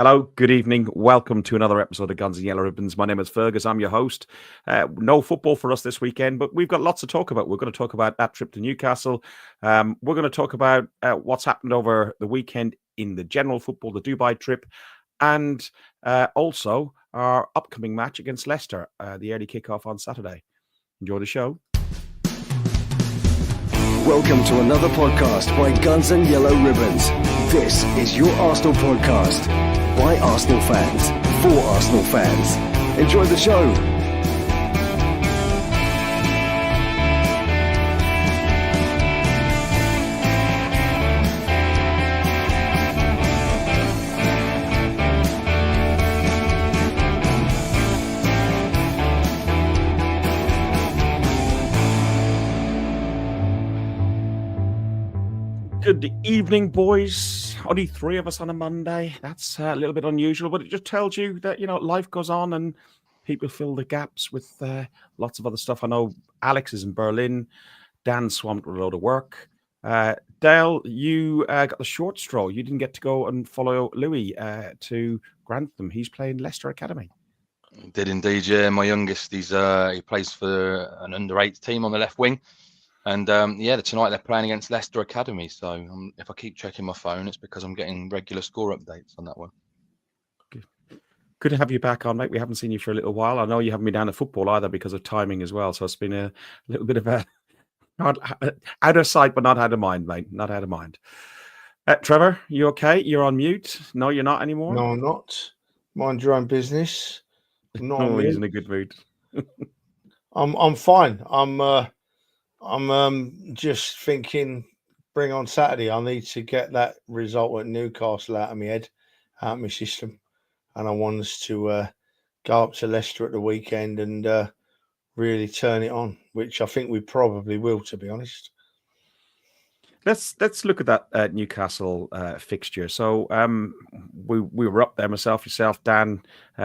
Hello, good evening. Welcome to another episode of Guns and Yellow Ribbons. My name is Fergus. I'm your host. No football for us this weekend, but we've got lots to talk about. We're going to talk about that trip to Newcastle. We're going to talk about what's happened over the weekend in the general football, the Dubai trip, and also our upcoming match against Leicester, the early kickoff on Saturday. Enjoy the show. Welcome to another podcast by Guns and Yellow Ribbons. This is your Arsenal podcast by Arsenal fans for Arsenal fans. Enjoy the show. Good evening, boys. Only three of us on a Monday. That's a little bit unusual, but it just tells you that, life goes on and people fill the gaps with lots of other stuff. I know Alex is in Berlin. Dan's swamped with a load of work. Dale, you got the short straw. You didn't get to go and follow Louis to Grantham. He's playing Leicester Academy. Did indeed, yeah. My youngest, he plays for an under-8 team on the left wing. And tonight they're playing against Leicester Academy. So if I keep checking my phone, it's because I'm getting regular score updates on that one. Good to have you back on, mate. We haven't seen you for a little while. I know you haven't been down to football either because of timing as well. So it's been a little bit of a out of sight, but not out of mind, mate. Not out of mind. Trevor, you okay? You're on mute. No, you're not anymore. No, I'm not. Mind your own business. I'm not. Oh, he's in a good mood. I'm fine. I'm just thinking, bring on Saturday. I need to get that result at Newcastle out of my head, out of my system, and I want us to go up to Leicester at the weekend and really turn it on, which I think we probably will, to be honest. Let's look at that Newcastle fixture. So we were up there, myself, yourself, Dan,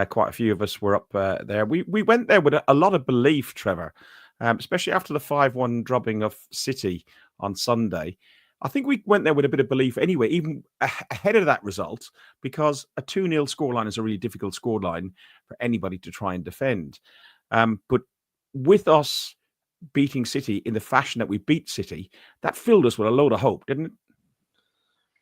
quite a few of us were up there. We went there with a lot of belief, Trevor. Especially after the 5-1 drubbing of City on Sunday. I think we went there with a bit of belief anyway, even ahead of that result, because a 2-0 scoreline is a really difficult scoreline for anybody to try and defend. But with us beating City in the fashion that we beat City, that filled us with a load of hope, didn't it?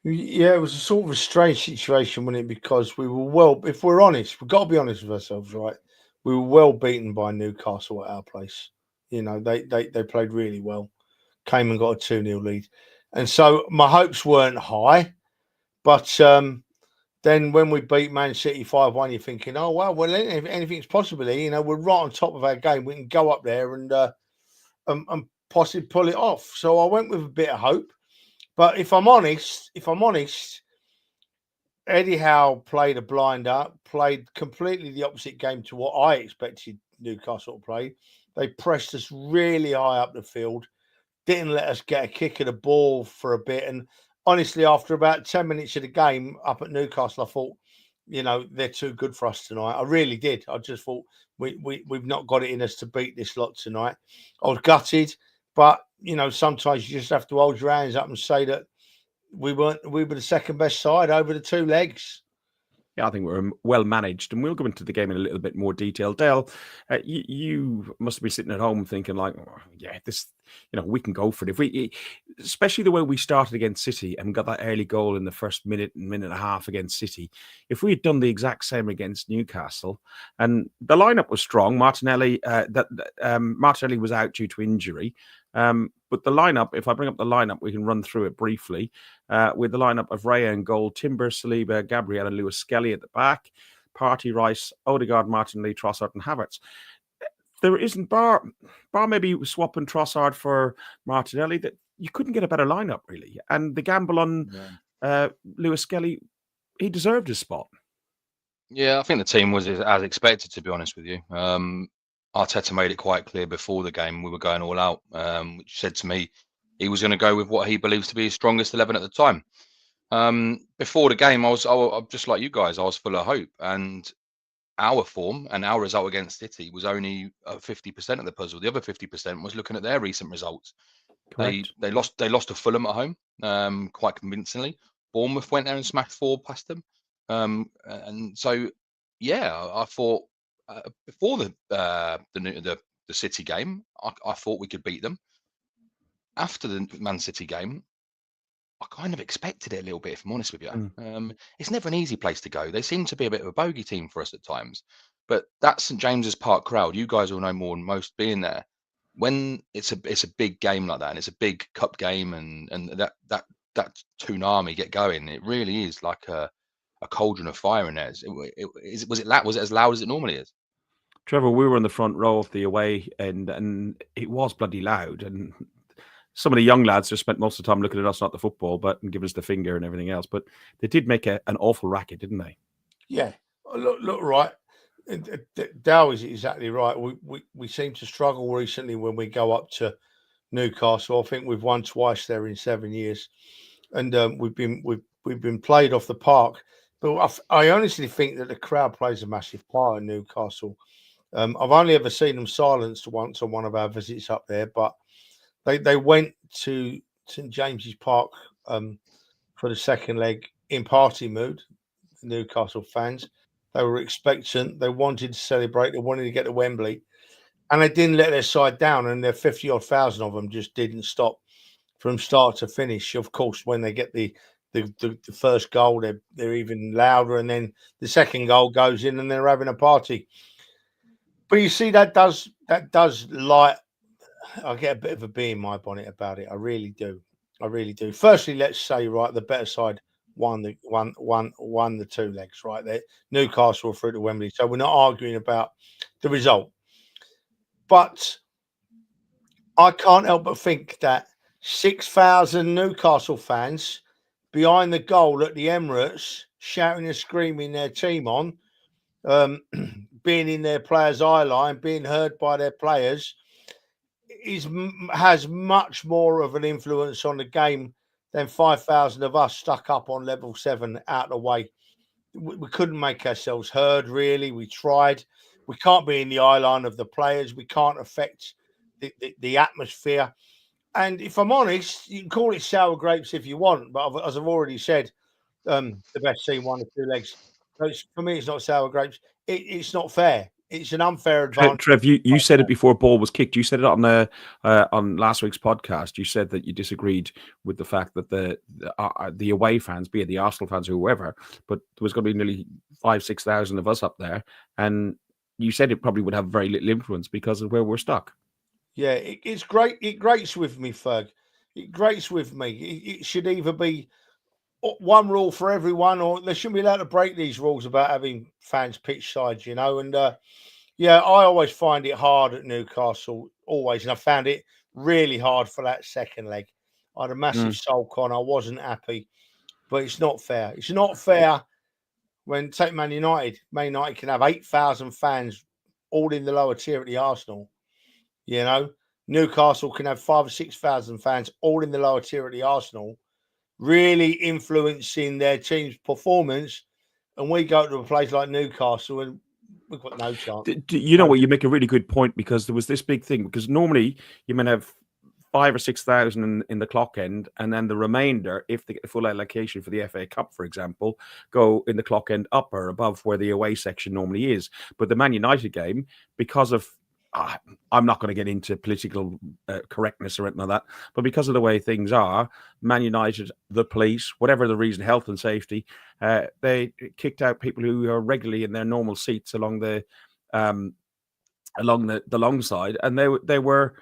Yeah, it was a sort of a strange situation, wasn't it? Because we were if we're honest, we've got to be honest with ourselves, right? We were well beaten by Newcastle at our place. They played really well, came and got a 2-0 lead. And so my hopes weren't high. But then when we beat Man City 5-1, you're thinking, oh, well, anything's possible here. We're right on top of our game. We can go up there and possibly pull it off. So I went with a bit of hope. But if I'm honest, Eddie Howe played a blinder, played completely the opposite game to what I expected Newcastle to play. They pressed us really high up the field, didn't let us get a kick of the ball for a bit. And honestly, after about 10 minutes of the game up at Newcastle, I thought, they're too good for us tonight. I really did. I just thought we've not got it in us to beat this lot tonight. I was gutted, but, sometimes you just have to hold your hands up and say that we were the second best side over the two legs. Yeah, I think we're well managed, and we'll go into the game in a little bit more detail. Dale, you must be sitting at home thinking like, oh, yeah, this, we can go for it. Especially the way we started against City and got that early goal in the first minute and a half against City. If we had done the exact same against Newcastle, and the lineup was strong, Martinelli was out due to injury. But the lineup, if I bring up the lineup, we can run through it briefly. With the lineup of Raya in goal, Timber, Saliba, Gabriel and Lewis Skelly at the back, Partey, Rice, Odegaard, Martinelli, Trossard and Havertz. There isn't, bar maybe swapping Trossard for Martinelli, that you couldn't get a better lineup, really. And the gamble on Lewis Skelly, he deserved his spot. Yeah, I think the team was as expected, to be honest with you. Arteta made it quite clear before the game we were going all out, which said to me he was going to go with what he believes to be his strongest 11 at the time. Before the game, I was just like you guys. I was full of hope, and our form and our result against City was only 50% of the puzzle. The other 50% was looking at their recent results. They lost to Fulham at home quite convincingly. Bournemouth went there and smashed 4 past them. And so, yeah, I thought before the City game, I thought we could beat them. After the Man City game, I kind of expected it a little bit, if I'm honest with you. It's never an easy place to go. They seem to be a bit of a bogey team for us at times. But that St James's Park crowd, you guys will know more than most being there. When it's a big game like that, and it's a big cup game, and that tsunami get going, it really is like a cauldron of fire in there. Was it as loud as it normally is? Trevor, we were in the front row of the away, and it was bloody loud. And some of the young lads just spent most of the time looking at us, not the football, but and giving us the finger and everything else. But they did make an awful racket, didn't they? Yeah, look right. Dow is exactly right. We seem to struggle recently when we go up to Newcastle. I think we've won twice there in 7 years, and we've been played off the park. But I honestly think that the crowd plays a massive part in Newcastle. I've only ever seen them silenced once on one of our visits up there, but they went to St James's Park for the second leg in party mood. The Newcastle fans, they were expectant. They wanted to celebrate. They wanted to get to Wembley, and they didn't let their side down. And their 50-odd thousand of them just didn't stop from start to finish. Of course, when they get the first goal, they're even louder, and then the second goal goes in, and they're having a party. But you see, that does light. I get a bit of a bee in my bonnet about it. I really do. Firstly, let's say, right, the better side won the two legs, right? Newcastle through to Wembley, so we're not arguing about the result. But I can't help but think that 6,000 Newcastle fans behind the goal at the Emirates, shouting and screaming their team on, being in their players' eye line, being heard by their players, has much more of an influence on the game than 5,000 of us stuck up on level 7 out of the way. We couldn't make ourselves heard, really. We tried. We can't be in the eye line of the players. We can't affect the atmosphere. And if I'm honest, you can call it sour grapes if you want, but as I've already said, the best team won the two legs. So for me, it's not sour grapes. It's not fair. It's an unfair advantage. Trev, you said it before a ball was kicked. You said it on last week's podcast. You said that you disagreed with the fact that the away fans, be it the Arsenal fans or whoever, but there was going to be nearly 5,000-6,000 of us up there, and you said it probably would have very little influence because of where we're stuck. Yeah, it's great. It grates with me, Ferg. It grates with me. It should either be one rule for everyone, or they shouldn't be allowed to break these rules about having fans pitch sides, you know. And yeah, I always find it hard at Newcastle, always, and I found it really hard for that second leg. I had a massive sulk on. I wasn't happy, but it's not fair. It's not fair when, take Man United. Man United can have 8,000 fans all in the lower tier at the Arsenal. You know, Newcastle can have 5,000 or 6,000 fans all in the lower tier at the Arsenal, really influencing their team's performance. And we go to a place like Newcastle and we've got no chance. You know what? You make a really good point, because there was this big thing. Because normally you might have 5,000 or 6,000 in the clock end, and then the remainder, if they get the full allocation for the FA Cup, for example, go in the clock end up or above where the away section normally is. But the Man United game, because of I'm not going to get into political correctness or anything like that, but because of the way things are, Man United, the police, whatever the reason, health and safety, they kicked out people who are regularly in their normal seats along the long side, and they were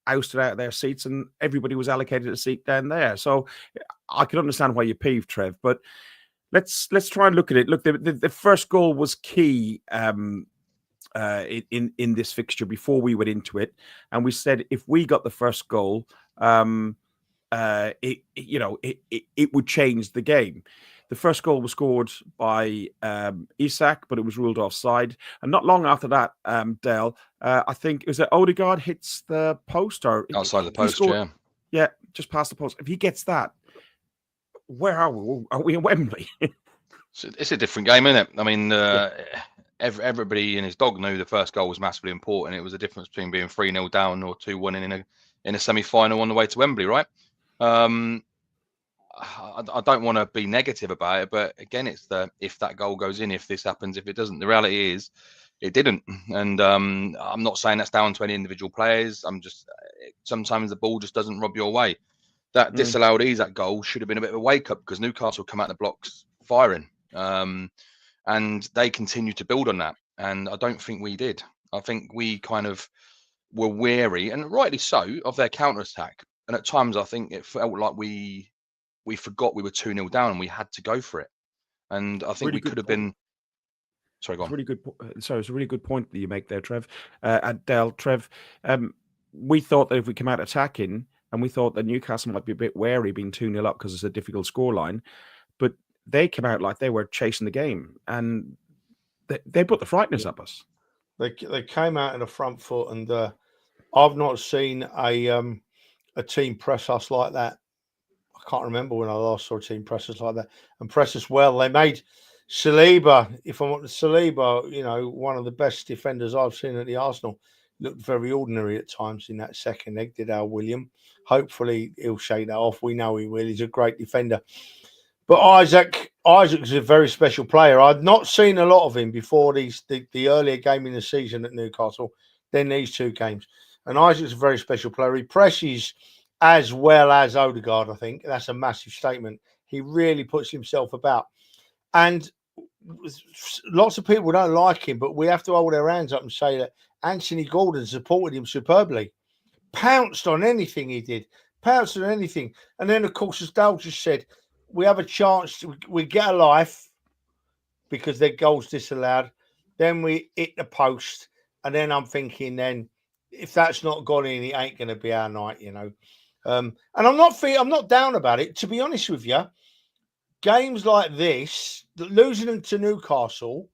ousted out of their seats, and everybody was allocated a seat down there. So I can understand why you're peeved, Trev, but let's try and look at it. Look, the first goal was key. In this fixture before we went into it, and we said if we got the first goal, it would change the game. The first goal was scored by Isak, but it was ruled offside. And not long after that, Dale, I think it was that Odegaard hits the post or outside the post, yeah, just past the post. If he gets that, where are we? Are we in Wembley? It's a different game, isn't it? I mean. Everybody and his dog knew the first goal was massively important. It was the difference between being 3-0 down or 2-1 in a semi-final on the way to Wembley, right? I don't want to be negative about it, but again, it's if that goal goes in, if this happens, if it doesn't. The reality is, it didn't, and I'm not saying that's down to any individual players. I'm just sometimes the ball just doesn't rub your way. That disallowed Isak goal should have been a bit of a wake up, because Newcastle come out the blocks firing, and they continue to build on that. And I don't think we did. I think we kind of were wary, and rightly so, of their counter attack. And at times, I think it felt like we forgot we were 2-0 down and we had to go for it. And I think we could have been. Sorry, go on. It's a really good point that you make there, Trev. And Dale, Trev, we thought that if we come out attacking, and we thought that Newcastle might be a bit wary being 2-0 up because it's a difficult scoreline, but they came out like they were chasing the game, and they put the frighteners up us. They came out in the front foot, and I've not seen a team press us like that. I can't remember when I last saw a team press us like that and press us well. They made Saliba, one of the best defenders I've seen at the Arsenal, looked very ordinary at times in that second leg, did our William. Hopefully he'll shake that off. We know he will. He's a great defender. But Isaac's a very special player. I'd not seen a lot of him before the earlier game in the season at Newcastle, then these two games. And Isaac's a very special player. He presses as well as Odegaard, I think. That's a massive statement. He really puts himself about. And lots of people don't like him, but we have to hold our hands up and say that Anthony Gordon supported him superbly. Pounced on anything he did. Pounced on anything. And then, of course, as Dale just said, we have a chance. We get a life because their goal's disallowed. Then we hit the post. And then I'm thinking, then if that's not gone in, it ain't going to be our night, And I'm not down about it. To be honest with you, games like this, losing them to Newcastle,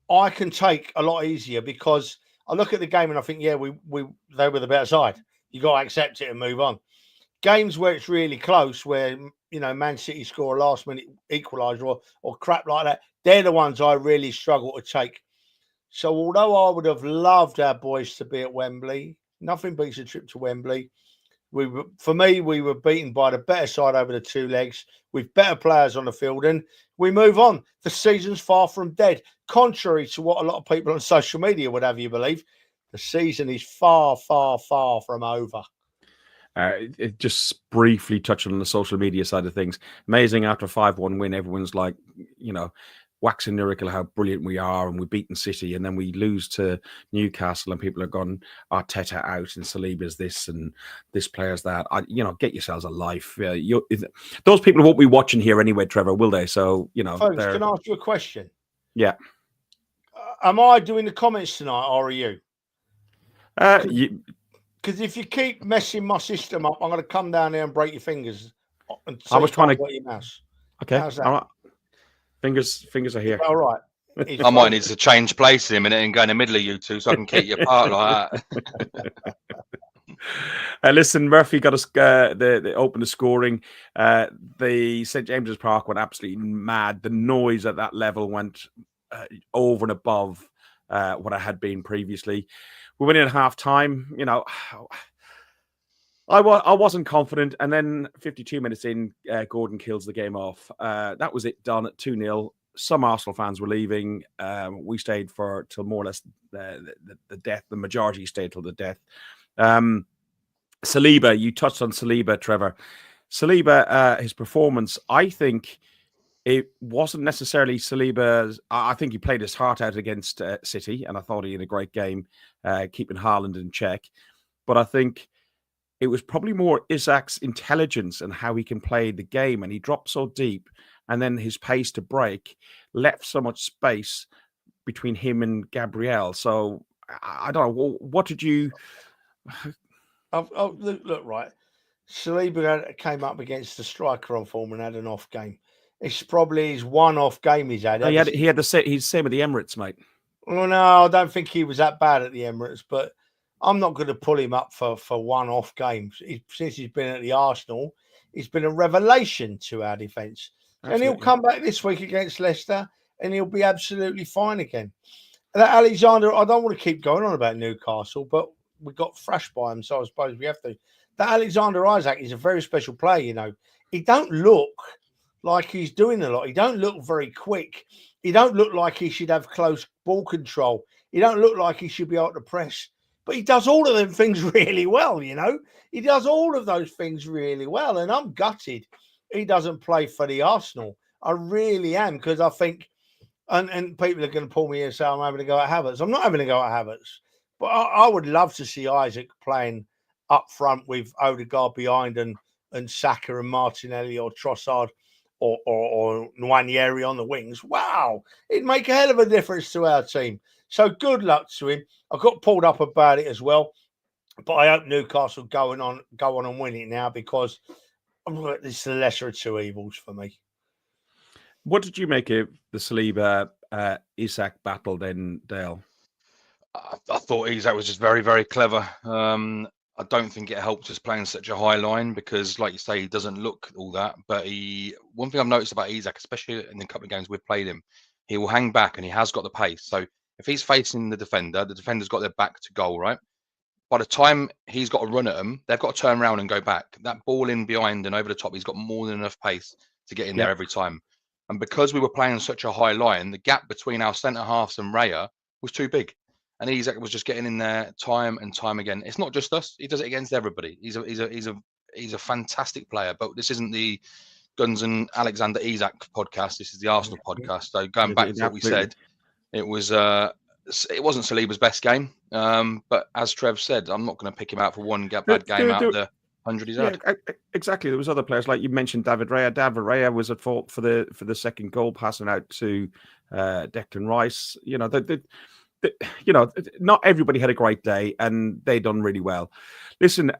I can take a lot easier, because I look at the game and I think, yeah, they were the better side. You got to accept it and move on. Games where it's really close, where Man City score a last minute equaliser or crap like that, they're the ones I really struggle to take. So although I would have loved our boys to be at Wembley, nothing beats a trip to Wembley. For me, we were beaten by the better side over the two legs, with better players on the field, and we move on. The season's far from dead. Contrary to what a lot of people on social media would have you believe, the season is far, far, far from over. It just briefly touched on the social media side of things. Amazing, after a 5-1 win, everyone's like, waxing lyrical how brilliant we are, and we've beaten City, and then we lose to Newcastle, and people are gone, Arteta out, and Saliba's this, and this player's that. Get yourselves a life. Those people won't be watching here anyway, Trevor, will they? So, Folks, can I ask you a question? Yeah. Am I doing the comments tonight, or are you? Because if you keep messing my system up, I'm going to come down there and break your fingers. And I was trying to get your mouse. Okay. How's that? All right. Fingers are here. All right. I might need to change place in a minute and go in the middle of you two so I can keep you apart like that. Listen, Murphy got us the open the scoring. The St James's Park went absolutely mad. The noise at that level went over and above what I had been previously. We went in at half time. I wasn't confident, and then 52 minutes in, Gordon kills the game off. That was it, done at 2-0. Some Arsenal fans were leaving. We stayed till more or less the death. The majority stayed till the death. Saliba, you touched on Saliba, Trevor. Saliba, his performance, I think it wasn't necessarily Saliba's. I think he played his heart out against City, and I thought he had a great game, keeping Haaland in check. But I think it was probably more Isak's intelligence and how he can play the game. And he dropped so deep, and then his pace to break left so much space between him and Gabriel. So I don't know. What did you... Look, right. Saliba came up against the striker on form and had an off game. It's probably his one-off game he's had. He's the same with the Emirates, mate. Well, no, I don't think he was that bad at the Emirates, but I'm not going to pull him up for one-off games. Since he's been at the Arsenal, he's been a revelation to our defence. And he'll come back this week against Leicester, and he'll be absolutely fine again. That Alexander, I don't want to keep going on about Newcastle, but we got thrashed by him, so I suppose we have to. That Alexander Isak is a very special player, he don't look like he's doing a lot. He don't look very quick. He don't look like he should have close ball control. He don't look like he should be able to press. But he does all of them things really well, you know. He does all of those things really well. And I'm gutted he doesn't play for the Arsenal. I really am, because I think, and people are going to pull me and say I'm having a go at Havertz. I'm not having a go at Havertz. But I would love to see Isaac playing up front with Odegaard behind and Saka and Martinelli or Trossard or Nwaneri on the wings. Wow, it'd make a hell of a difference to our team. So good luck to him. I got pulled up about it as well, but I hope Newcastle go on and win it now, because it's the lesser of two evils for me. What did you make of the Saliba Isak battle then, Dale? I thought Isak was just very, very clever. I don't think it helped us playing such a high line, because, like you say, he doesn't look all that. But one thing I've noticed about Isak, especially in the couple of games we've played him, he will hang back and he has got the pace. So if he's facing the defender's got their back to goal, right? By the time he's got to run at them, they've got to turn around and go back. That ball in behind and over the top, he's got more than enough pace to get in there every time. And because we were playing such a high line, the gap between our centre halves and Raya was too big. And Isak was just getting in there time and time again. It's not just us; he does it against everybody. He's a fantastic player. But this isn't the Guns and Alexander Isak podcast. This is the Arsenal podcast. So going back to what we said, it wasn't Saliba's best game. But as Trev said, I'm not going to pick him out for one bad game out of the 100 he's had. Exactly. There was other players, like you mentioned, David Raya. David Raya was at fault for the second goal, passing out to Declan Rice. You know, not everybody had a great day, and they done really well. Listen,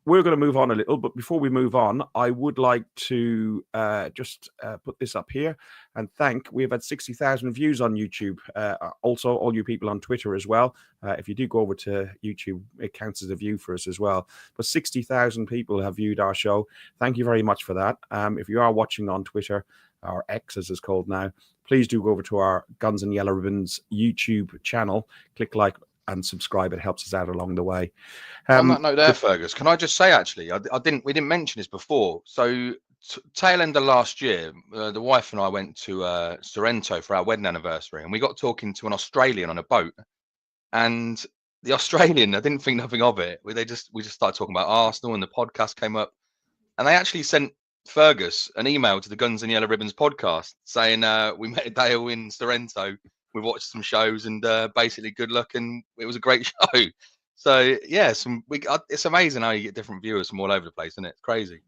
we're going to move on a little, but before we move on, I would like to just put this up here and we've had 60,000 views on YouTube. Also, all you people on Twitter as well. If you do go over to YouTube, it counts as a view for us as well. But 60,000 people have viewed our show. Thank you very much for that. If you are watching on Twitter, or X as it's called now, please do go over to our Guns and Yellow Ribbons YouTube channel. Click like and subscribe. It helps us out along the way. On that note there, Fergus, can I just say, actually, we didn't mention this before. So tail end of last year, the wife and I went to Sorrento for our wedding anniversary, and we got talking to an Australian on a boat. And the Australian, I didn't think nothing of it. We just started talking about Arsenal, and the podcast came up, and they actually sent Fergus an email to the Guns and Yellow Ribbons podcast saying we met Dale in Sorrento, we watched some shows, and basically good luck, and it was a great show. So yeah, it's amazing how you get different viewers from all over the place, isn't it? It's crazy.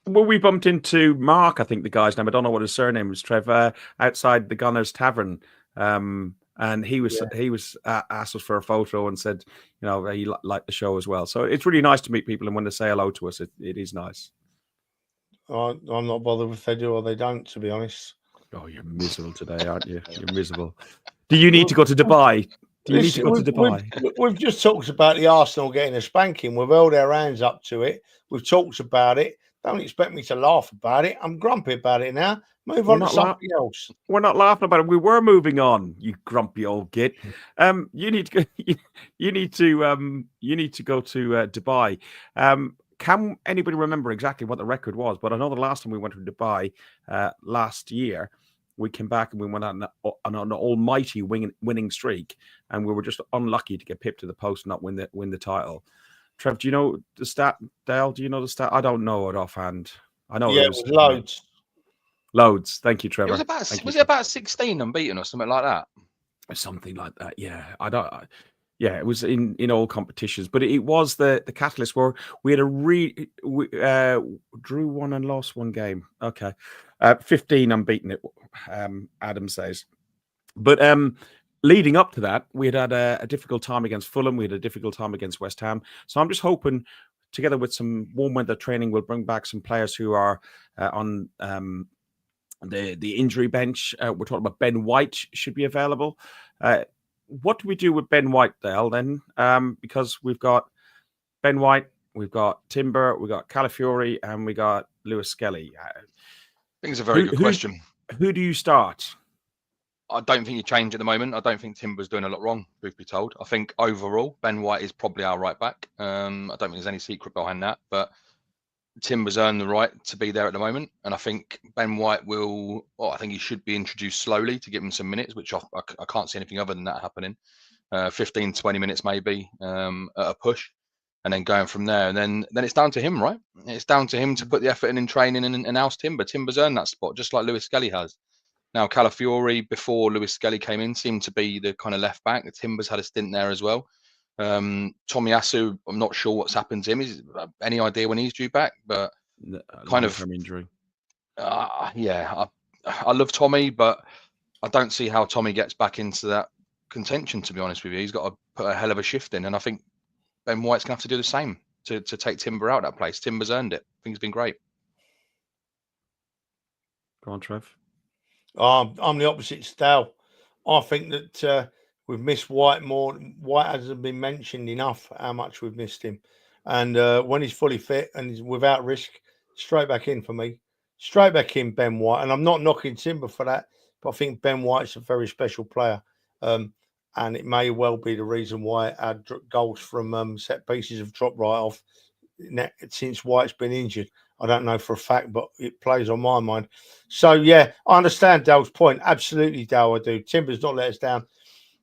Well, we bumped into Mark, I think the guy's name, I don't know what his surname was, Trevor, outside the Gunners Tavern. And he was asked us for a photo and said, you know, he liked the show as well. So it's really nice to meet people, and when they say hello to us, it is nice. I'm not bothered if they do or they don't, to be honest. Oh, you're miserable today, aren't you? You're miserable. Do you need to go to Dubai? We've just talked about the Arsenal getting a spanking. We've held our hands up to it. We've talked about it. Don't expect me to laugh about it. I'm grumpy about it now. Move on to something else. We're not laughing about it. We were moving on. You grumpy old git. You need to go. You need to go to Dubai. Can anybody remember exactly what the record was? But I know the last time we went to Dubai last year, we came back and we went on an almighty winning streak, and we were just unlucky to get pipped to the post and not win the title. Trev, do you know the stat? Dale, do you know the stat? I don't know it offhand. I know it was loads. Loads. Thank you, Trevor. Was it about 16 unbeaten or something like that? Something like that. Yeah, Yeah, it was in all competitions, but it was the catalyst where we had drew one and lost one game. Okay, 15 unbeaten. Adam says, but leading up to that, we had a difficult time against Fulham. We had a difficult time against West Ham. So I'm just hoping, together with some warm weather training, we'll bring back some players who are on the injury bench. We're talking about Ben White should be available. What do we do with Ben White, Dale, then? Because we've got Ben White, we've got Timber, we've got Calafiori, and we got Lewis Skelly. I think it's a very good question. Who do you start? I don't think you change at the moment. I don't think Timber's doing a lot wrong, truth be told. I think overall, Ben White is probably our right back. I don't think there's any secret behind that. But Timber's earned the right to be there at the moment, and I think Ben White will. Well, I think he should be introduced slowly to give him some minutes, which I can't see anything other than that happening. 15, 20 minutes maybe at a push, and then going from there. And then it's down to him, right? It's down to him to put the effort in training and oust Timber. Timber's earned that spot, just like Lewis Skelly has. Now, Calafiori, before Lewis Skelly came in, seemed to be the kind of left back. The Timbers had a stint there as well. Tomiyasu, I'm not sure what's happened to him. Is any idea when he's due back? But kind of injury. Yeah, I love Tommy, but I don't see how Tommy gets back into that contention. To be honest with you, he's got to put a hell of a shift in, and I think Ben White's gonna have to do the same to take Timber out of that place. Timber's earned it. I think he's been great. Go on, Trev. I'm the opposite style. I think that we've missed White more. White hasn't been mentioned enough how much we've missed him. And when he's fully fit and he's without risk, straight back in for me. Straight back in, Ben White. And I'm not knocking Timber for that, but I think Ben White's a very special player. And it may well be the reason why our goals from set pieces have dropped right off since White's been injured. I don't know for a fact, but it plays on my mind. So, yeah, I understand Dale's point. Absolutely, Dale, I do. Timber's not let us down.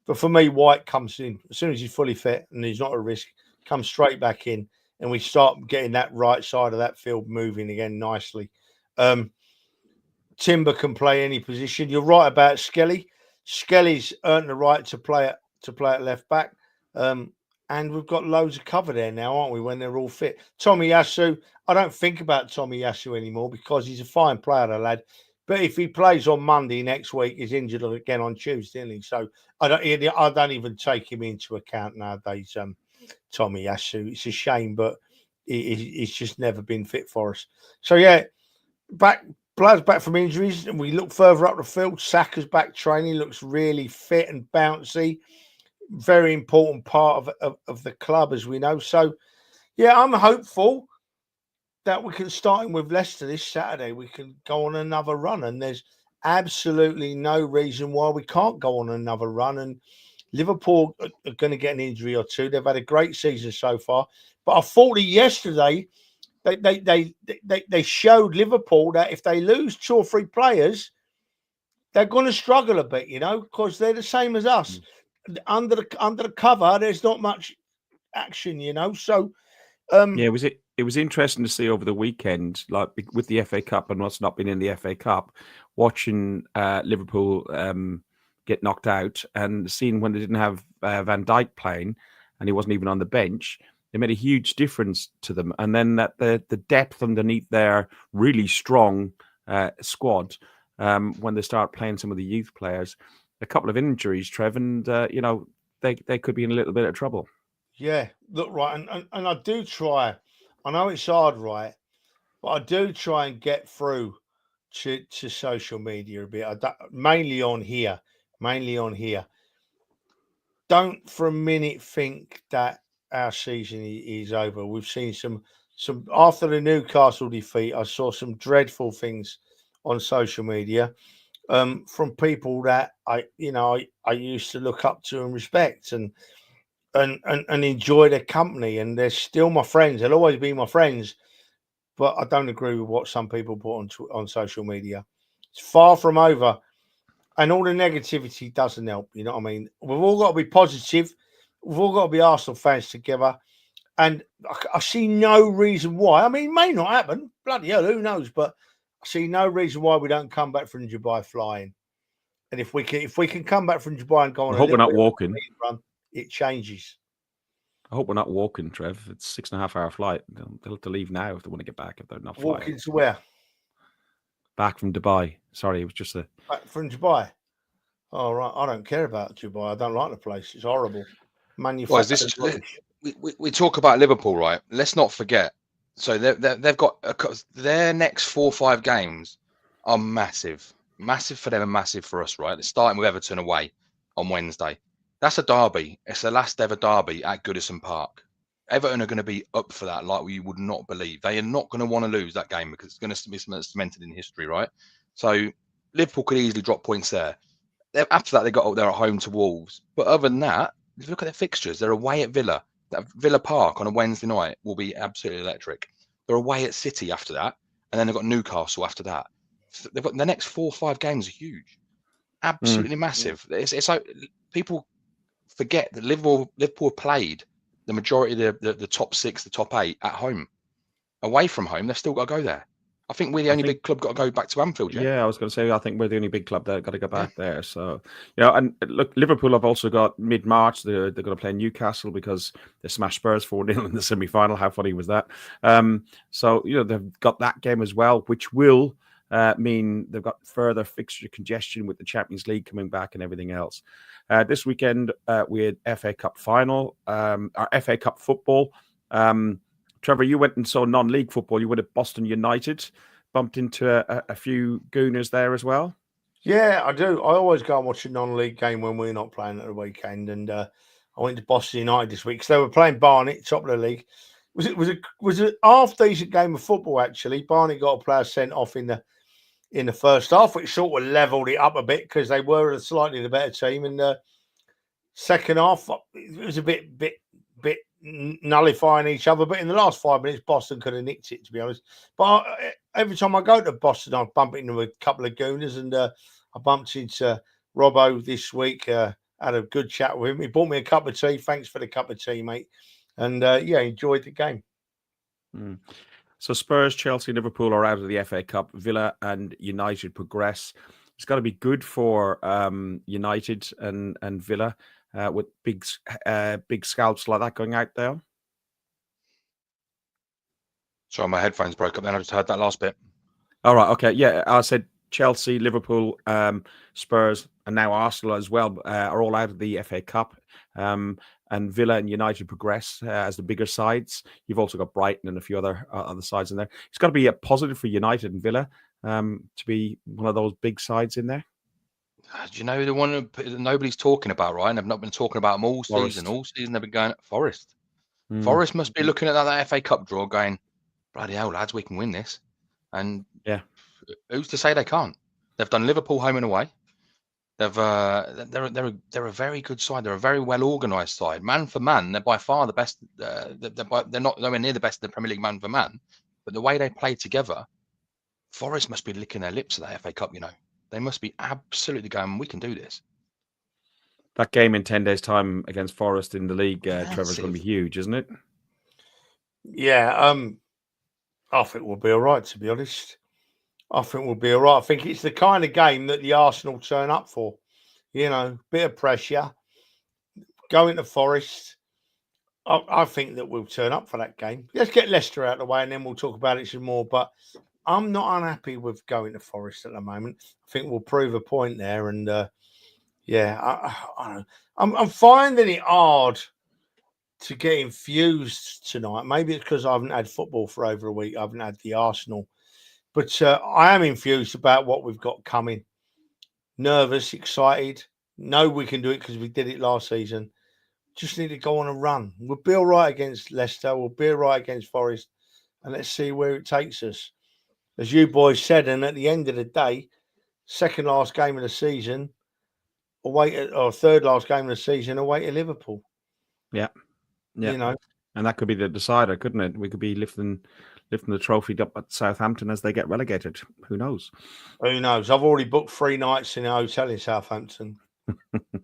But for me, White comes in as soon as he's fully fit and he's not at risk, comes straight back in, and we start getting that right side of that field moving again nicely. Timber can play any position. You're right about Skelly. Skelly's earned the right to play at left back. And we've got loads of cover there now, aren't we, when they're all fit? Tomiyasu, I don't think about Tomiyasu anymore because he's a fine player, the lad. But if he plays on Monday next week, he's injured again on Tuesday, isn't he? So I don't even take him into account nowadays, Tomiyasu. It's a shame, but he's just never been fit for us. So, yeah, players back from injuries, and we look further up the field. Saka's back training, looks really fit and bouncy. Very important part of the club, as we know. So, yeah, I'm hopeful that we can start in with Leicester this Saturday. We can go on another run, and there's absolutely no reason why we can't go on another run. And Liverpool are going to get an injury or two. They've had a great season so far, but I thought that yesterday they showed Liverpool that if they lose 2 or 3 players, they're going to struggle a bit, because they're the same as us. Under the cover, there's not much action, So, yeah, it was interesting to see over the weekend, like with the FA Cup and what's not been in the FA Cup, watching Liverpool get knocked out and seeing when they didn't have Van Dijk playing and he wasn't even on the bench. It made a huge difference to them, and then that the depth underneath their really strong squad when they start playing some of the youth players. A couple of injuries, Trev, and they could be in a little bit of trouble. Yeah, look, right, and I do try. I know it's hard, right, but I do try and get through to social media a bit. Mainly on here. Don't for a minute think that our season is over. We've seen some after the Newcastle defeat. I saw some dreadful things on social media. From people that I used to look up to and respect and enjoy their company, and they're still my friends. They'll always be my friends, but I don't agree with what some people put on social media. It's far from over, and all the negativity doesn't help. You know what I mean? We've all got to be positive. We've all got to be Arsenal fans together, and I see no reason why. I mean, it may not happen. Bloody hell, who knows? But I see no reason why we don't come back from Dubai flying. And if we can come back from Dubai and go on, I hope we're not walking. Run, it changes. I hope we're not walking, Trev. It's 6.5 hour flight. They'll have to leave now if they want to get back. If they're not flying. Walking to where? Back from Dubai. Sorry, it was just back from Dubai. Oh, right. I don't care about Dubai. I don't like the place. It's horrible. We talk about Liverpool, right? Let's not forget. So they've got their next 4 or 5 games are massive for them and massive for us, right? They're starting with Everton away on Wednesday. That's a derby. It's the last ever derby at Goodison Park. Everton are going to be up for that like we would not believe. They are not going to want to lose that game because it's going to be something that's cemented in history, right? So Liverpool could easily drop points there. After that, they're at home to Wolves. But other than that, if you look at their fixtures, they're away at Villa. That Villa Park on a Wednesday night will be absolutely electric. They're away at City after that, and then they've got Newcastle after that. They've got the next 4 or 5 games are huge, absolutely massive. It's like people forget that Liverpool played the majority of the top 6, the top 8 at home. Away from home, they've still got to go there. I think we're the only big club got to go back to Anfield. Yeah, I was going to say, I think we're the only big club that got to go back there. So, and look, Liverpool have also got mid-March. They're going to play Newcastle because they smashed Spurs 4-0 in the semi-final. How funny was that? So, they've got that game as well, which will mean they've got further fixture congestion with the Champions League coming back and everything else. This weekend, we had FA Cup final, our FA Cup football. Trevor, you went and saw non-league football. You went at Boston United. Bumped into a few Gooners there as well. Yeah, I do. I always go and watch a non-league game when we're not playing at the weekend. And I went to Boston United this week because they were playing Barnet, top of the league. Was a half decent game of football actually. Barnet got a player sent off in the first half, which sort of levelled it up a bit because they were slightly the better team. And the second half, it was a bit nullifying each other. But in the last 5 minutes, Boston could have nicked it, to be honest. But every time I go to Boston, I bump into a couple of Gooners, and I bumped into Robbo this week. Had a good chat with him. He bought me a cup of tea. Thanks for the cup of tea, mate. And enjoyed the game. So Spurs, Chelsea, Liverpool are out of the FA Cup. Villa and United progress. It's got to be good for United and Villa with big scalps like that going out there. Sorry, my headphones broke up then. I just heard that last bit. All right. Okay. Yeah. I said Chelsea, Liverpool, Spurs, and now Arsenal as well are all out of the FA Cup. And Villa and United progress as the bigger sides. You've also got Brighton and a few other sides in there. It's got to be a positive for United and Villa to be one of those big sides in there. Do you know the one that nobody's talking about, right? And I've not been talking about them all season. All season they've been going at Forest. Forest must be looking at that FA Cup draw going, bloody hell, lads, we can win this. And who's to say they can't? They've done Liverpool home and away. They're a very good side. They're a very well organised side. Man for man, they're by far the best. They're not nowhere near the best in the Premier League man for man. But the way they play together, Forest must be licking their lips at that FA Cup. They must be absolutely going, we can do this. That game in 10 days' time against Forest in the league, Trevor, is going to be huge, isn't it? Yeah, I think we'll be all right, to be honest. I think we'll be all right. I think it's the kind of game that the Arsenal turn up for. Bit of pressure, going to Forest. I think that we'll turn up for that game. Let's get Leicester out of the way and then we'll talk about it some more. But I'm not unhappy with going to Forest at the moment. I think we'll prove a point there. And I'm finding it hard to get infused tonight. Maybe it's because I haven't had football for over a week. I haven't had the Arsenal. But I am infused about what we've got coming. Nervous, excited. Know we can do it because we did it last season. Just need to go on a run. We'll be all right against Leicester. We'll be all right against Forest. And let's see where it takes us. As you boys said, and at the end of the day, second last game of the season, third last game of the season, away to Liverpool. Yeah. And that could be the decider, couldn't it? We could be lifting the trophy up at Southampton as they get relegated. Who knows? Who knows? I've already booked 3 nights in a hotel in Southampton,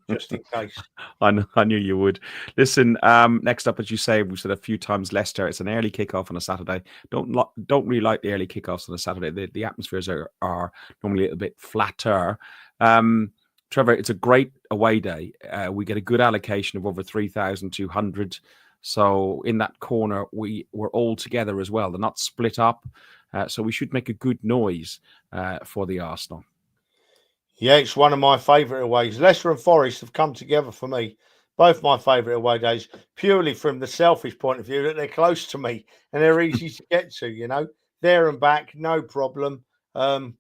just in case. I knew you would. Listen, next up, as you say, we've said a few times, Leicester. It's an early kickoff on a Saturday. Don't really like the early kickoffs on a Saturday. The atmospheres are normally a little bit flatter. Trevor, it's a great away day. We get a good allocation of over 3,200. So in that corner, we're all together as well. They're not split up. So we should make a good noise for the Arsenal. Yeah, it's one of my favourite aways. Leicester and Forest have come together for me. Both my favourite away days, purely from the selfish point of view that they're close to me and they're easy to get to, There and back, no problem. I'm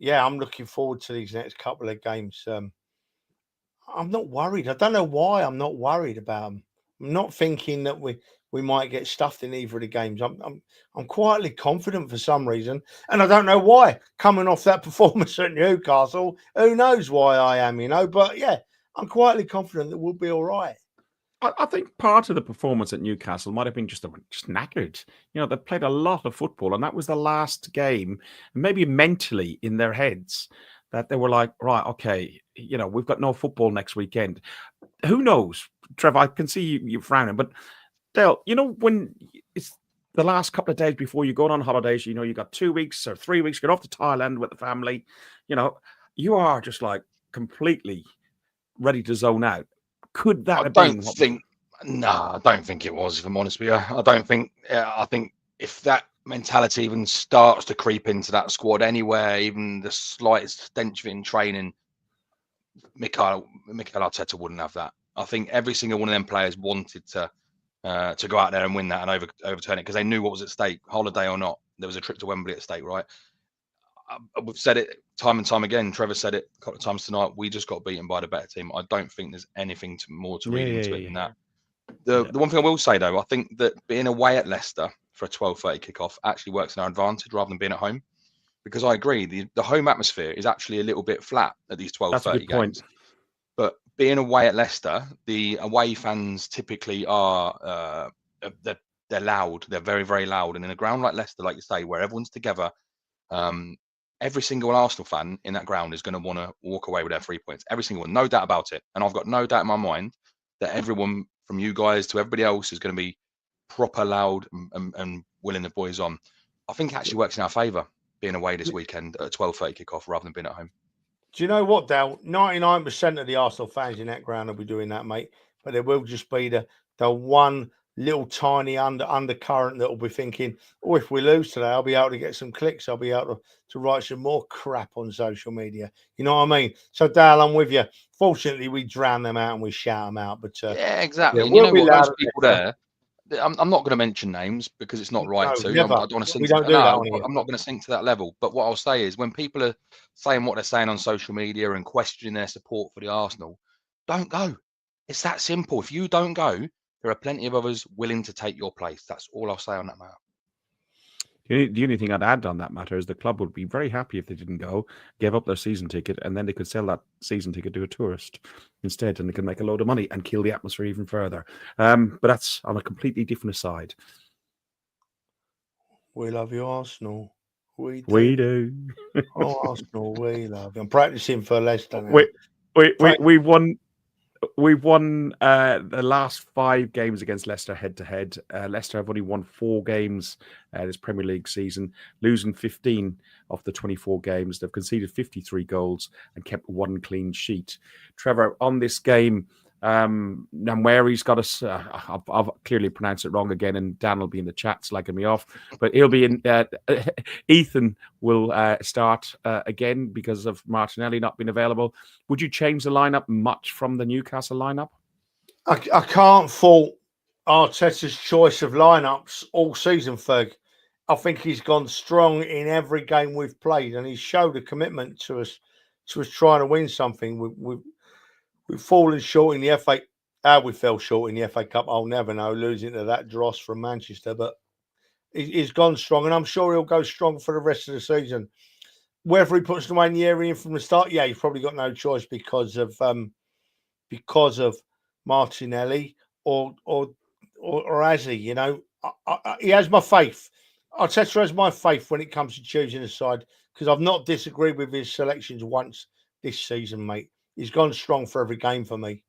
looking forward to these next couple of games. I'm not worried. I don't know why I'm not worried about them. I'm not thinking that we might get stuffed in either of the games. I'm quietly confident for some reason, and I don't know why. Coming off that performance at Newcastle, who knows why I am, But yeah, I'm quietly confident that we'll be all right. I think part of the performance at Newcastle might have been just knackered. They played a lot of football, and that was the last game, maybe mentally in their heads, that they were like, right, okay, we've got no football next weekend. Who knows, Trev? I can see you frowning, but Dale, when it's the last couple of days before you go on holidays, you got 2 weeks or 3 weeks, get off to Thailand with the family, you are just like completely ready to zone out. Could that have been? I don't think it was, if I'm honest with you. I think if that mentality even starts to creep into that squad anywhere, even the slightest stench of it in training, Mikel Arteta wouldn't have that. I think every single one of them players wanted to go out there and win that and overturn it, because they knew what was at stake, holiday or not. There was a trip to Wembley at stake, right? We've said it time and time again. Trevor said it a couple of times tonight. We just got beaten by the better team. I don't think there's anything more to read into it than that. The one thing I will say, though, I think that being away at Leicester for a 12:30 kickoff actually works in our advantage rather than being at home, because I agree the home atmosphere is actually a little bit flat at these 12:30 games. But being away at Leicester, the away fans typically are they're loud. They're very, very loud. And in a ground like Leicester, like you say, where everyone's together, every single Arsenal fan in that ground is going to want to walk away with their 3 points. Every single one, no doubt about it. And I've got no doubt in my mind that everyone, from you guys to everybody else, is going to be proper loud and willing the boys on. I think it actually works in our favour being away this weekend at a 12:30 kickoff rather than being at home. Do you know what, Dale? 99% of the Arsenal fans in that ground will be doing that, mate. But there will just be the one little tiny undercurrent that will be thinking, oh, if we lose today, I'll be able to get some clicks. I'll be able to write some more crap on social media. You know what I mean? So, Dale, I'm with you. Fortunately, we drown them out and we shout them out. But yeah, exactly. Yeah, and you know what? Those people there, I'm not going to mention names because it's not right to. Never. I don't want to sink to that. No, I'm not going to sink to that level. But what I'll say is, when people are saying what they're saying on social media and questioning their support for the Arsenal, don't go. It's that simple. If you don't go, there are plenty of others willing to take your place. That's all I'll say on that matter. The only thing I'd add on that matter is the club would be very happy if they didn't go, gave up their season ticket, and then they could sell that season ticket to a tourist instead, and they could make a load of money and kill the atmosphere even further. But that's on a completely different aside. We love you, Arsenal. We do. Oh, Arsenal, we love you. I'm practicing for Leicester now. We won. We've won the last 5 games against Leicester head-to-head. Leicester have only won 4 games this Premier League season, losing 15 of the 24 games. They've conceded 53 goals and kept 1 clean sheet. Trevor, on this game, Namweri's got us. I've clearly pronounced it wrong again, and Dan will be in the chat slagging me off. But he'll be in. Ethan will start again because of Martinelli not being available. Would you change the lineup much from the Newcastle lineup? I can't fault Arteta's choice of lineups all season, Ferg. I think he's gone strong in every game we've played, and he's showed a commitment to us trying to win something. We've fallen short in the FA. How we fell short in the FA Cup, I'll never know, losing to that dross from Manchester. But he's gone strong, and I'm sure he'll go strong for the rest of the season. Whether he puts Nwaneri in from the start, yeah, he's probably got no choice because of Martinelli or has he? You know, he has my faith. Arteta has my faith when it comes to choosing a side, because I've not disagreed with his selections once this season, mate. He's gone strong for every game for me.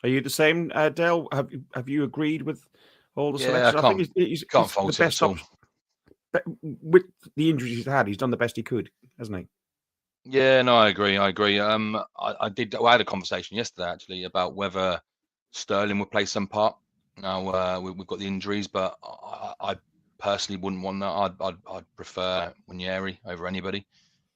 Are you the same, Dale? Have you agreed with all the selections? I think he's can't fault the best option. With the injuries he's had, he's done the best he could, hasn't he? Yeah, no, I agree. I had a conversation yesterday actually about whether Sterling would play some part. Now we've got the injuries, but I personally wouldn't want that. I'd prefer Nwaneri over anybody.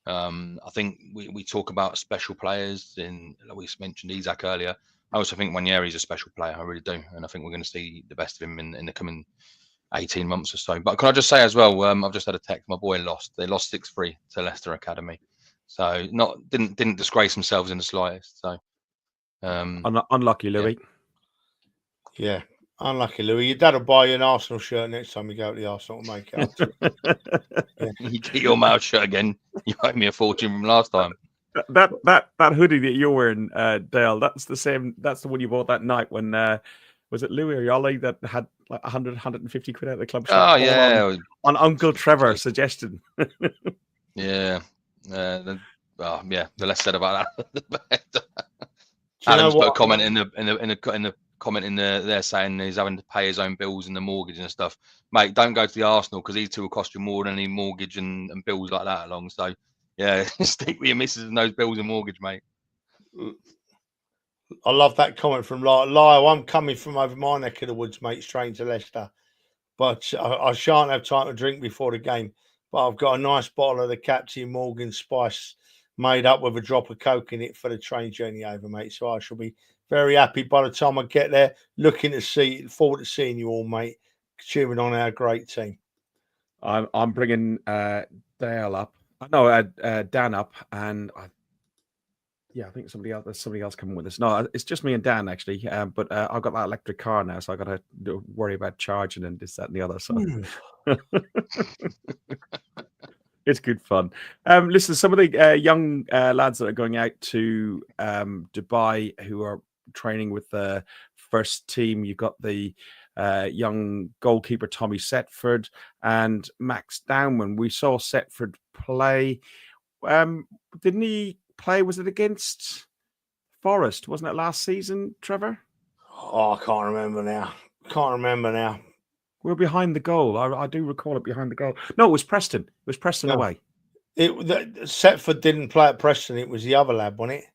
I think we talk about special players, we mentioned Isak earlier. I also think Nwaneri is a special player. I really do, and I think we're going to see the best of him in the coming 18 months or so. But can I just say as well, I've just had a text. My boy lost. They lost 6-3 to Leicester Academy, so didn't disgrace themselves in the slightest. So unlucky, Louis. Yeah, unlucky, Louis. Your dad will buy you an Arsenal shirt next time you go to the Arsenal and make it up. You get your mouth shut again. You owe me a fortune from last time. that hoodie that you're wearing, Dale, that's the same. That's the one you bought that night when was it Louis or Yolly that had like 150 quid out of the club shop Oh all yeah, on Uncle Trevor suggestion. yeah. Yeah. The less said about that, the better. Do you know Adam's put a what? comment in the comment in there saying he's having to pay his own bills and the mortgage and stuff. Mate, don't go to the Arsenal because these two will cost you more than any mortgage and bills like that along. So yeah, stick with your missus and those bills and mortgage, mate. I love that comment from Lyle. I'm coming from over my neck of the woods, mate, straight to Leicester. But I shan't have time to drink before the game. But I've got a nice bottle of the Captain Morgan Spice made up with a drop of Coke in it for the train journey over, mate. So I shall be very happy by the time I get there. Looking to forward to seeing you all, mate. Cheering on our great team. I'm bringing Dale up. No, Dan up, and I think there's somebody else coming with us. No, it's just me and Dan actually. But I've got that electric car now, so I got to worry about charging and this, that, and the other. So it's good fun. Listen, some of the young lads that are going out to Dubai who are training with the first team. You've got the young goalkeeper Tommy Setford and Max Downman. We saw Setford play. Didn't he play? Was it against Forest? Wasn't it last season, Trevor? Oh, I can't remember now. We were behind the goal. I do recall it behind the goal. No, it was Preston. It was Preston away. Setford didn't play at Preston. It was the other lad, wasn't it?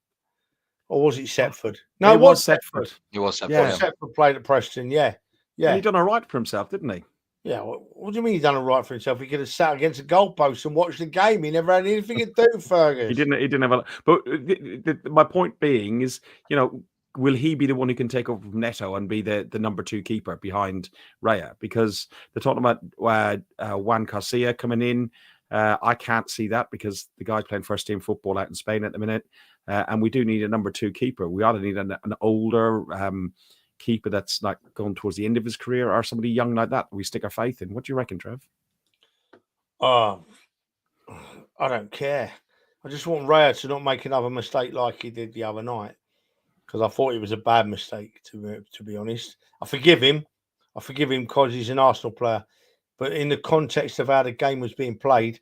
Or was it Setford? No, it was Setford. It was Setford. Yeah. Setford played at Preston. Yeah. And he done all right for himself, didn't he? Yeah. What do you mean he done all right for himself? He could have sat against a goalpost and watched the game. He never had anything to do, Fergus. He didn't have a. But my point being is, will he be the one who can take over from Neto and be the number 2 keeper behind Raya? Because they're talking about Juan Garcia coming in. I can't see that because the guy's playing first team football out in Spain at the minute. And we do need a number 2 keeper. We ought to need an older keeper that's like going towards the end of his career or somebody young like that we stick our faith in. What do you reckon, Trev? I don't care. I just want Raya to not make another mistake like he did the other night. Because I thought it was a bad mistake, to be honest. I forgive him because he's an Arsenal player. But in the context of how the game was being played,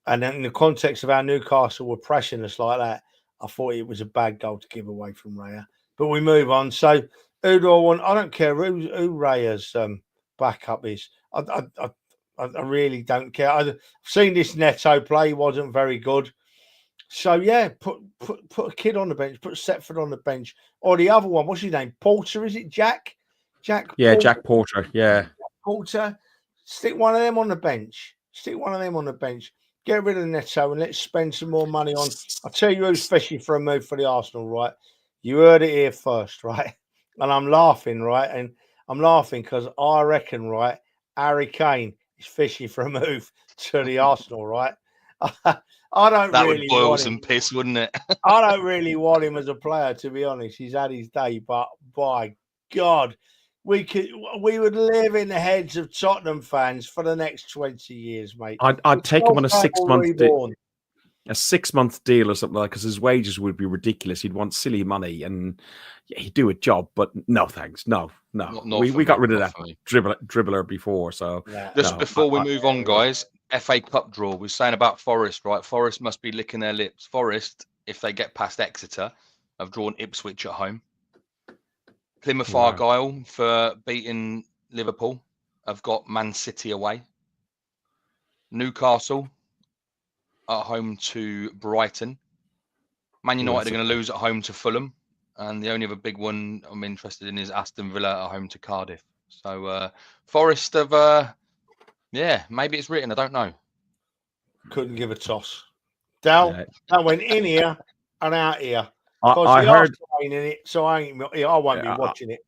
and then in the context of how Newcastle were pressing us like that, I thought it was a bad goal to give away from Raya. But we move on. So who do I want? I don't care who Raya's backup is. I really don't care. I've seen this Neto play. He wasn't very good. So yeah, put a kid on the bench, put Setford on the bench, or the other one. What's his name? Porter? Is it Jack? Yeah, Porter. Jack Porter. Yeah, Porter. Stick one of them on the bench. Get rid of Neto and let's spend some more money on. I'll tell you who's fishing for a move for the Arsenal. Right, you heard it here first, right? And I'm laughing, right? And I'm laughing because I reckon, right, Harry Kane is fishing for a move to the Arsenal, right? I don't that really would boil want some him. piss, wouldn't it? I don't really want him as a player, to be honest. He's had his day, but by God, we would live in the heads of Tottenham fans for the next 20 years, mate. I'd take him on a 6-month deal. A 6-month deal or something like, because his wages would be ridiculous. He'd want silly money and he'd do a job, but no thanks. No. We got rid of that dribbler before. So before we move on, guys, FA Cup draw. We're saying about Forest, right? Forest must be licking their lips. Forest, if they get past Exeter, have drawn Ipswich at home. Plymouth Argyle for beating Liverpool have got Man City away. Newcastle at home to Brighton. Man United are going to lose at home to Fulham. And the only other big one I'm interested in is Aston Villa at home to Cardiff. So Forest have, maybe it's written. I don't know. Couldn't give a toss. That went in here and out here. I heard in it, so I won't be watching it.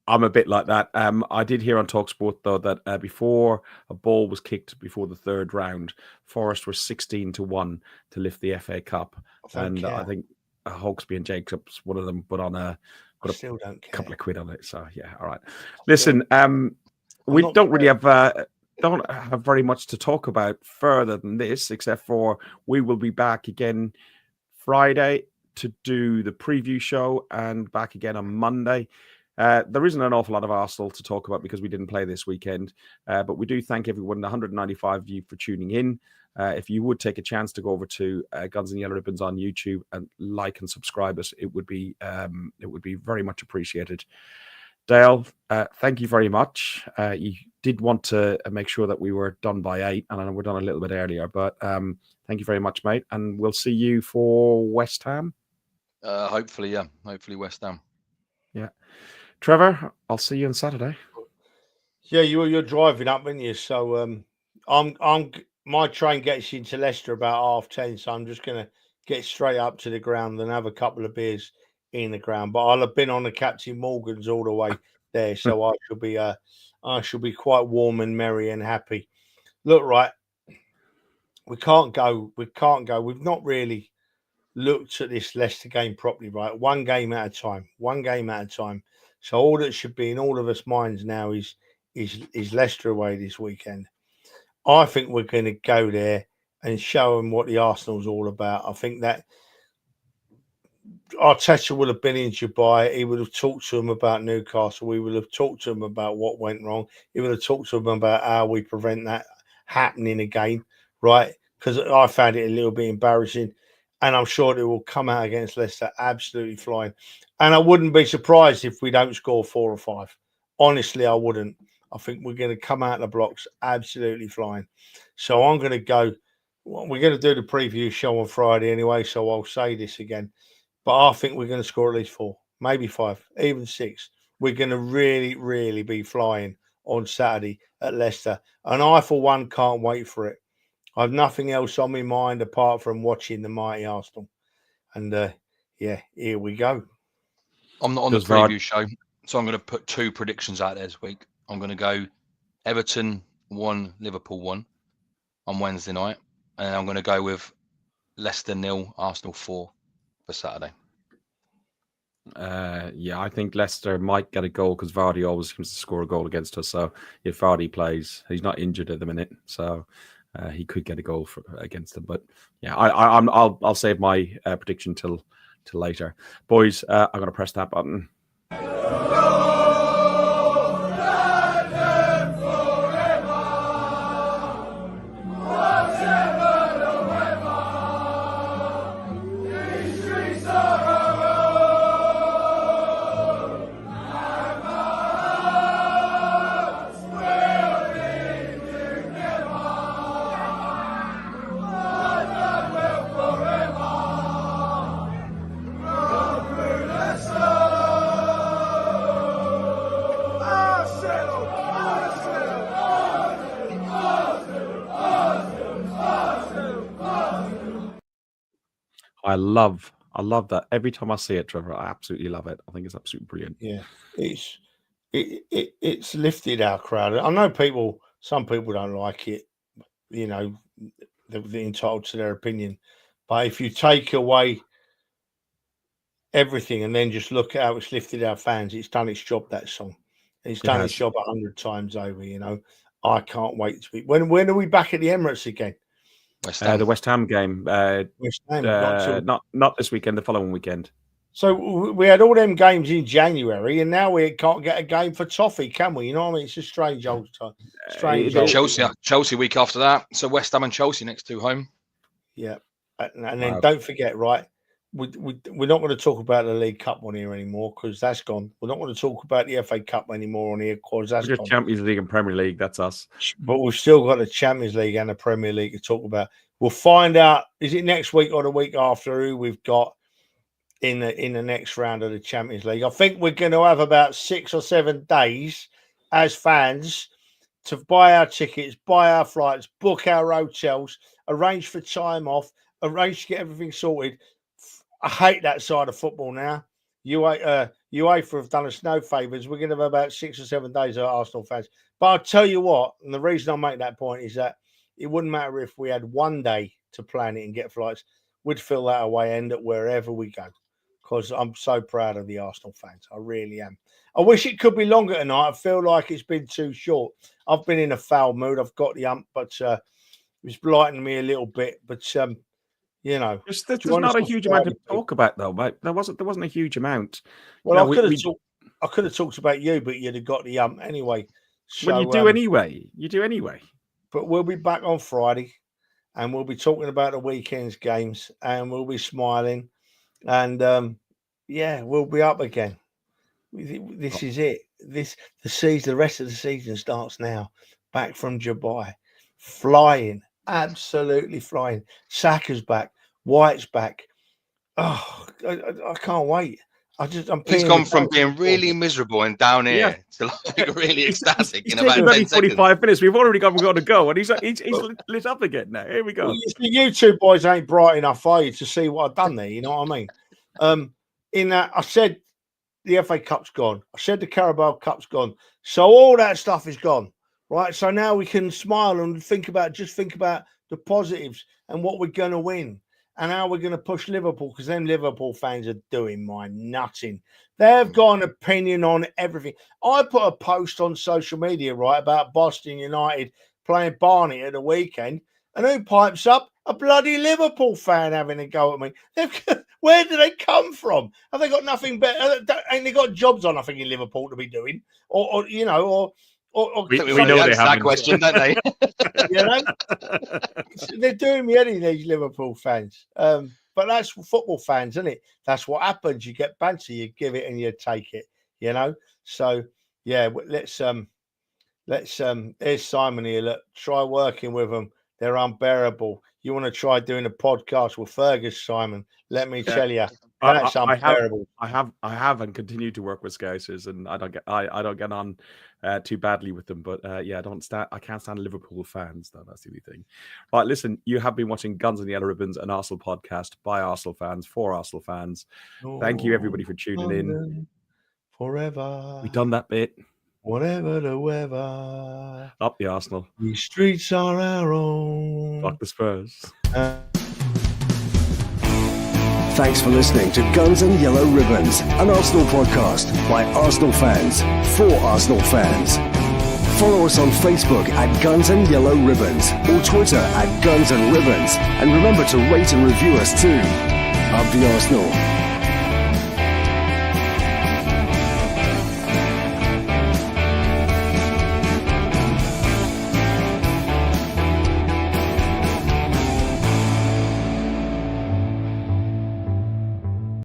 I'm a bit like that. I did hear on TalkSport though that before a ball was kicked before the third round, Forest were 16-1 to lift the FA Cup, I think Hawksby and Jacobs, one of them, put a couple of quid on it. So yeah, all right. Listen, we don't really have very much to talk about further than this, except for we will be back again Friday to do the preview show and back again on Monday. There isn't an awful lot of Arsenal to talk about because we didn't play this weekend, but we do thank everyone, the 195 of you, for tuning in. If you would take a chance to go over to Guns and Yellow Ribbons on YouTube and like and subscribe us, it would be very much appreciated. Dale, thank you very much. You did want to make sure that we were done by 8, and I know we're done a little bit earlier, but thank you very much, mate. And we'll see you for West Ham. Hopefully, yeah. Hopefully West Ham. Yeah. Trevor, I'll see you on Saturday. Yeah, you're driving up, aren't you? So my train gets into Leicester about 10:30, so I'm just gonna get straight up to the ground and have a couple of beers in the ground. But I'll have been on the Captain Morgan's all the way there, so I shall be quite warm and merry and happy. Look, right, we can't go. We've not really looked at this Leicester game properly, right? One game at a time. So all that should be in all of us minds now is Leicester away this weekend. I think we're going to go there and show them what the Arsenal's all about. I think that Arteta would have been in Dubai. He would have talked to them about Newcastle. We would have talked to them about what went wrong. He would have talked to them about how we prevent that happening again, right? Because I found it a little bit embarrassing. And I'm sure they will come out against Leicester absolutely flying. And I wouldn't be surprised if we don't score 4 or 5. Honestly, I wouldn't. I think we're going to come out of the blocks absolutely flying. So I'm going to go. We're going to do the preview show on Friday anyway, so I'll say this again. But I think we're going to score at least 4, maybe 5, even 6. We're going to really, really be flying on Saturday at Leicester. And I, for one, can't wait for it. I've nothing else on my mind apart from watching the mighty Arsenal. And, yeah, here we go. I'm not on the preview show, so I'm going to put 2 predictions out there this week. I'm going to go Everton 1, Liverpool 1 on Wednesday night. And I'm going to go with Leicester 0, Arsenal 4 for Saturday. Yeah, I think Leicester might get a goal because Vardy always seems to score a goal against us. So if Vardy plays, he's not injured at the minute, so he could get a goal against them. But yeah, I'll save my prediction till later. Boys, I'm going to press that button. I love that. Every time I see it, Trevor, I absolutely love it. I think it's absolutely brilliant. Yeah, it's lifted our crowd. I know some people don't like it. You know, they're entitled to their opinion. But if you take away everything and then just look at how it's lifted our fans, it's done its job, that song. It's done its job 100 times over, you know. I can't wait to be. When are we back at the Emirates again? The West Ham game. West Ham, not this weekend, the following weekend. So we had all them games in January, and now we can't get a game for Toffee, can we? You know what I mean? It's a strange old time. Chelsea week after that. So West Ham and Chelsea next 2 home. Yeah, and then don't forget, right? We're not going to talk about the League Cup on here anymore because that's gone. We're not going to talk about the FA Cup anymore on here because that's gone. Champions League and Premier League, that's us. But we've still got the Champions League and the Premier League to talk about. We'll find out, is it next week or the week after, who we've got in the next round of the Champions League. I think we're going to have about 6 or 7 days as fans to buy our tickets, buy our flights, book our hotels, arrange for time off, arrange to get everything sorted. I hate that side of football now. UEFA have done us no favours. We're going to have about 6 or 7 days of Arsenal fans. But I'll tell you what, and the reason I make that point is that it wouldn't matter if we had 1 day to plan it and get flights. We'd fill that away, end up wherever we go. Because I'm so proud of the Arsenal fans. I really am. I wish it could be longer tonight. I feel like it's been too short. I've been in a foul mood. I've got the ump, but it's blighting me a little bit. But You know, There's join us not a on huge amount Friday, to talk about, though, mate. There wasn't a huge amount. well, You know, I could have talked about you, but you'd have got the anyway. So, well, you do anyway. You do anyway. But we'll be back on Friday, and we'll be talking about the weekend's games, and we'll be smiling, and we'll be up again. This is it. The rest of the season starts now. Back from Dubai, flying, absolutely flying. Saka's back, White's back. Oh, I can't wait. He's gone from being really miserable and down here to like really ecstatic he's in about 10 seconds. 45 minutes. We've already got to go, and he's lit up again now. Here we go. Well, you two boys ain't bright enough, are you, to see what I've done there? You know what I mean? In that, I said the FA Cup's gone. I said the Carabao Cup's gone. So all that stuff is gone, right? So now we can smile and think about the positives and what we're going to win. And how we're going to push Liverpool, because them Liverpool fans are doing my nutting. They've got an opinion on everything. I put a post on social media, right, about Boston United playing Barney at the weekend, and who pipes up? A bloody Liverpool fan having a go at me. Where do they come from? Have they got nothing better? Ain't they got jobs on, I think, in Liverpool to be doing? Or we know they have that question, don't they? You know, they're doing me any these Liverpool fans. But that's football fans, isn't it? That's what happens. You get banter, you give it and you take it. You know. So yeah, let's. Here's Simon here. Look, try working with them. They're unbearable. You want to try doing a podcast with Fergus, Simon? Let me tell you, that's unbearable. I have and continue to work with Scousers, and I don't get on too badly with them. But I can't stand Liverpool fans, though. That's the only thing. Right, listen, you have been watching Guns and Yellow Ribbons, an Arsenal podcast by Arsenal fans for Arsenal fans. Thank you, everybody, for tuning in. Forever. We've done that bit. Whatever the weather. Up the Arsenal. These streets are our own. Fuck the Spurs. Thanks for listening to Guns and Yellow Ribbons, an Arsenal podcast by Arsenal fans for Arsenal fans. Follow us on Facebook at Guns and Yellow Ribbons or Twitter at Guns and Ribbons. And remember to rate and review us too. Up the Arsenal.